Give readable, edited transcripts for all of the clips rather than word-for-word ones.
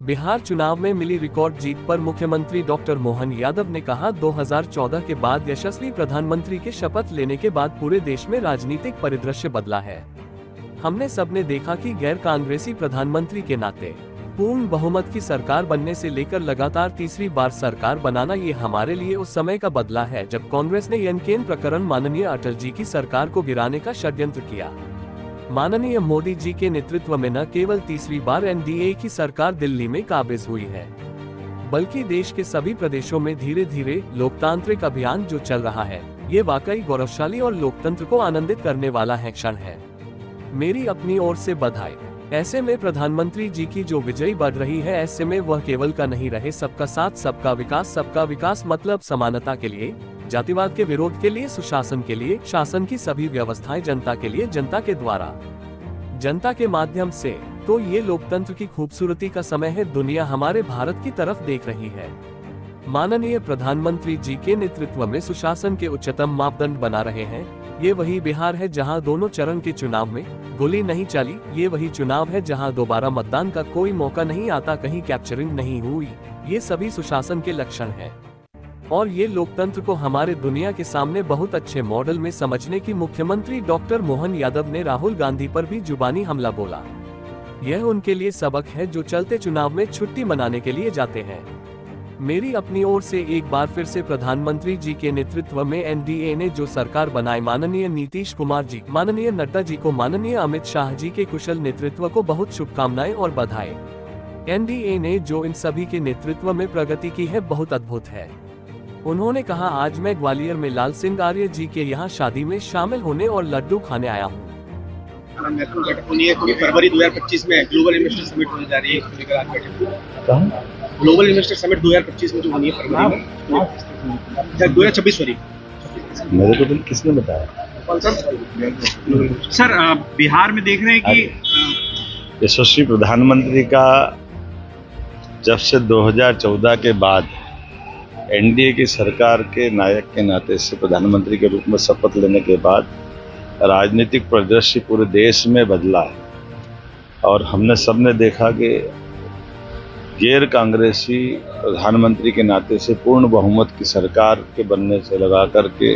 बिहार चुनाव में मिली रिकॉर्ड जीत पर मुख्यमंत्री डॉक्टर मोहन यादव ने कहा, 2014 के बाद यशस्वी प्रधानमंत्री के शपथ लेने के बाद पूरे देश में राजनीतिक परिदृश्य बदला है। हमने सबने देखा कि गैर कांग्रेसी प्रधानमंत्री के नाते पूर्ण बहुमत की सरकार बनने से लेकर लगातार तीसरी बार सरकार बनाना, ये हमारे लिए उस समय का बदला है जब कांग्रेस ने यनकेन प्रकरण माननीय अटल जी की सरकार को गिराने का षड्यंत्र किया। माननीय मोदी जी के नेतृत्व में न केवल तीसरी बार एनडीए की सरकार दिल्ली में काबिज हुई है, बल्कि देश के सभी प्रदेशों में धीरे धीरे लोकतांत्रिक अभियान जो चल रहा है, ये वाकई गौरवशाली और लोकतंत्र को आनंदित करने वाला है क्षण है। मेरी अपनी ओर से बधाई। ऐसे में प्रधानमंत्री जी की जो विजयी बढ़ रही है, ऐसे में वह केवल का नहीं रहे सबका साथ सबका विकास मतलब समानता के लिए, जातिवाद के विरोध के लिए, सुशासन के लिए, शासन की सभी व्यवस्थाएं जनता के लिए, जनता के द्वारा, जनता के माध्यम से। तो ये लोकतंत्र की खूबसूरती का समय है। दुनिया हमारे भारत की तरफ देख रही है। माननीय प्रधानमंत्री जी के नेतृत्व में सुशासन के उच्चतम मापदंड बना रहे हैं। ये वही बिहार है जहां दोनों चरण के चुनाव में गोली नहीं चली। ये वही चुनाव है जहां दोबारा मतदान का कोई मौका नहीं आता, कहीं कैप्चरिंग नहीं हुई। ये सभी सुशासन के लक्षण हैं और ये लोकतंत्र को हमारे दुनिया के सामने बहुत अच्छे मॉडल में समझने की मुख्यमंत्री डॉक्टर मोहन यादव ने राहुल गांधी पर भी जुबानी हमला बोला। यह उनके लिए सबक है जो चलते चुनाव में छुट्टी मनाने के लिए जाते हैं। मेरी अपनी ओर से एक बार फिर से प्रधानमंत्री जी के नेतृत्व में एनडीए ने जो सरकार बनाई, माननीय नीतीश कुमार जी, माननीय नड्डा जी को, माननीय अमित शाह जी के कुशल नेतृत्व को बहुत शुभकामनाएं और बधाई। एनडीए ने जो इन सभी के नेतृत्व में प्रगति की है, बहुत अद्भुत है। उन्होंने कहा, आज मैं ग्वालियर में लाल सिंह आर्य जी के यहाँ शादी में शामिल होने और लड्डू खाने आया हूँ। फरवरी 2025 में ग्लोबल इन्वेस्टर समिट होने जा रही है। ग्लोबल इन्वेस्टर समिट 2025 में जो होनी है फरवरी में, 2026 सॉरी। मेरे को तो किसने बताया? सर बिहार में देख रहे हैं कि यशस्वी प्रधानमंत्री का जब से 2014 के बाद एनडीए की सरकार के नायक के नाते से प्रधानमंत्री के रूप में शपथ लेने के बाद राजनीतिक परिदृश्य पूरे देश में बदला है और हमने सबने देखा कि गैर कांग्रेसी प्रधानमंत्री के नाते से पूर्ण बहुमत की सरकार के बनने से लगा करके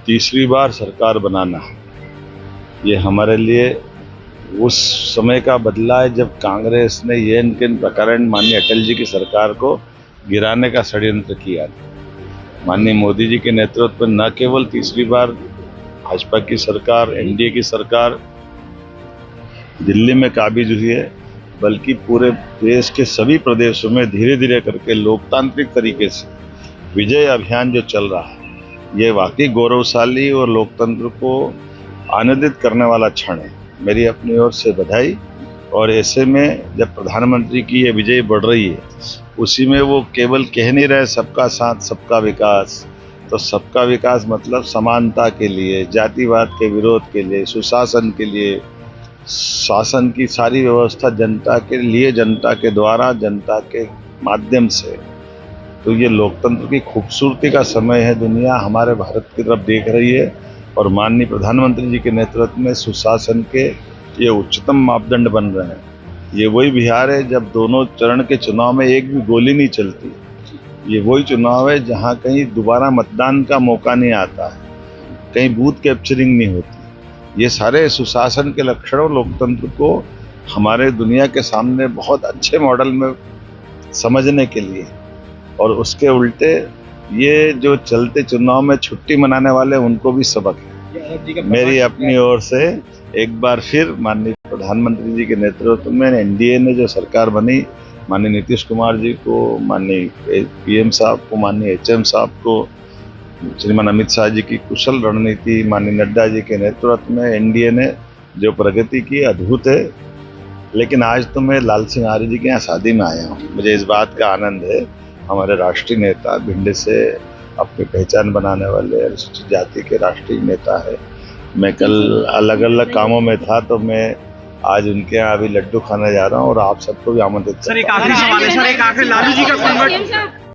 तीसरी बार सरकार बनाना, ये हमारे लिए उस समय का बदला है जब कांग्रेस ने यनकेन प्रकरण माननीय अटल जी की सरकार को गिराने का षड्यंत्र किया। माननीय मोदी जी के नेतृत्व में न केवल तीसरी बार भाजपा की सरकार, एनडीए की सरकार दिल्ली में काबिज हुई है, बल्कि पूरे देश के सभी प्रदेशों में धीरे धीरे करके लोकतांत्रिक तरीके से विजय अभियान जो चल रहा है, ये वाकई गौरवशाली और लोकतंत्र को आनंदित करने वाला क्षण है। मेरी अपनी ओर से बधाई। और ऐसे में जब प्रधानमंत्री की ये विजय बढ़ रही है, उसी में वो केवल कह नहीं रहे सबका साथ सबका विकास, तो सबका विकास मतलब समानता के लिए, जातिवाद के विरोध के लिए, सुशासन के लिए, शासन की सारी व्यवस्था जनता के लिए, जनता के द्वारा, जनता के माध्यम से। तो ये लोकतंत्र की खूबसूरती का समय है। दुनिया हमारे भारत की तरफ देख रही है और माननीय प्रधानमंत्री जी के नेतृत्व में सुशासन के ये उच्चतम मापदंड बन रहे हैं। ये वही बिहार है जब दोनों चरण के चुनाव में एक भी गोली नहीं चलती। ये वही चुनाव है जहाँ कहीं दोबारा मतदान का मौका नहीं आता है, कहीं बूथ कैप्चरिंग नहीं होती। ये सारे सुशासन के लक्षणों लोकतंत्र को हमारे दुनिया के सामने बहुत अच्छे मॉडल में समझने के लिए, और उसके उल्टे ये जो चलते चुनाव में छुट्टी मनाने वाले उनको भी सबक है। मेरी अपनी ओर से एक बार फिर माननीय प्रधानमंत्री जी के नेतृत्व में एनडीए ने जो सरकार बनी, माननीय नीतीश कुमार जी को, माननीय पीएम साहब को, माननीय एचएम साहब को, श्रीमान अमित शाह जी की कुशल रणनीति, माननीय नड्डा जी के नेतृत्व में एनडीए ने जो प्रगति की, अद्भुत है। लेकिन आज तो मैं लाल सिंह आर्य जी के यहाँ शादी में आया हूँ। मुझे इस बात का आनंद है, हमारे राष्ट्रीय नेता, भिंड से अपनी पहचान बनाने वाले अनुसूचित जाति के राष्ट्रीय नेता है। मैं कल अलग अलग कामों में था, तो मैं आज उनके यहाँ अभी लड्डू खाने जा रहा हूँ और आप सबको भी आमंत्रित। सर एक आखिरी सवाल है, सर एक आखिरी, लालू जी का कन्वर्ट